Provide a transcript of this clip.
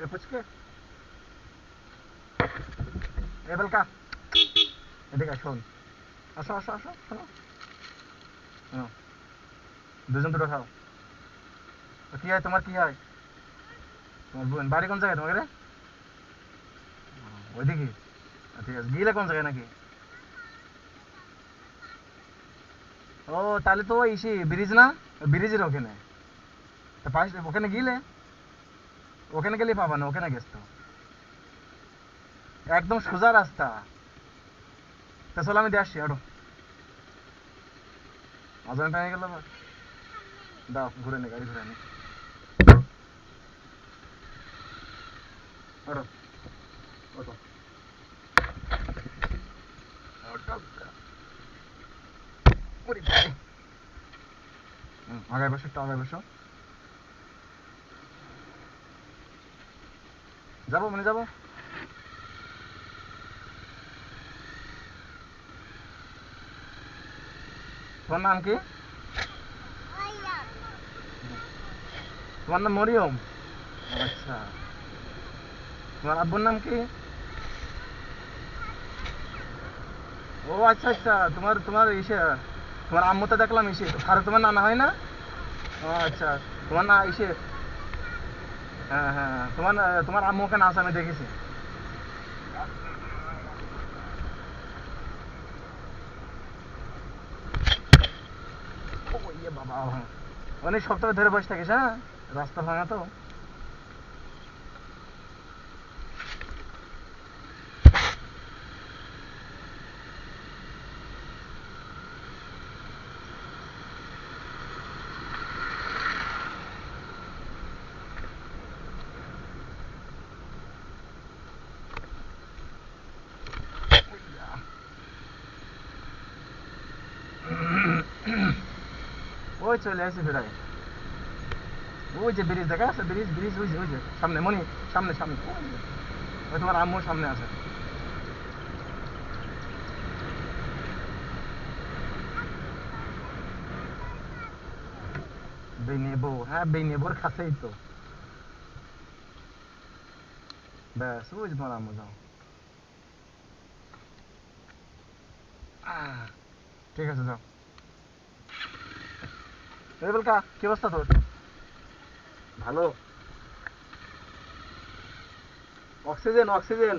পুচকে বেলকা এদিকে শোন আসো আসো আসো শোনো দুজন দুটো খাও কি হয় তোমার কি হয় তোমার বোন বাড়ি কোন জায়গায় তোমাকে রে ওইদিকে ঠিক আছে গিলে কোন জায়গায় নাকি ও তাহলে তো ইসি ব্রিজ না ব্রিজের ওখানে তো পাশ ওখানে গিলে ওখানে গেলে পাবা না ওখানে গেছ তো একদম সোজা রাস্তা তা চলো আমি দিয়ে আসছি আরো আজান টাইম গেল দাও ঘুরে নে গাড়ি ঘুরে নে আরো ওটো ওরে ভাই আগায় বসো একটু আগায় বসো যাবো মানে যাবো তোমার নাম কি তোমার নাম মরিয়ম আচ্ছা তোমার আব্বুর নাম কি ও আচ্ছা আচ্ছা তোমার তোমার ইসে তোমার আম্মু তো দেখলাম ইসে ফারুক তোমার নানা হয় না ও আচ্ছা তোমার না ইসে হ্যাঁ হ্যাঁ তোমার তোমার আম্মু ওখানে আছে আমি দেখেছি ও ইয়ে বাবা অনেক সপ্তাহ ধরে বসে থাকিস হ্যাঁ রাস্তা ভাঙা তো ওই চলে আসে ফেরাই ওই যে ব্রিজ দেখা আছে ব্রিজ ব্রিজ ওই যে সামনে মনি সামনে সামনে ওই তোমার আম্মু সামনে আছে বেনেবো হ্যাঁ বেনেবোর কাছেই তো ব্যাস ওই যে তোমার আম্মু যাও ঠিক আছে যাও এই বলকা কি অবস্থা তোর ভালো অক্সিজেন অক্সিজেন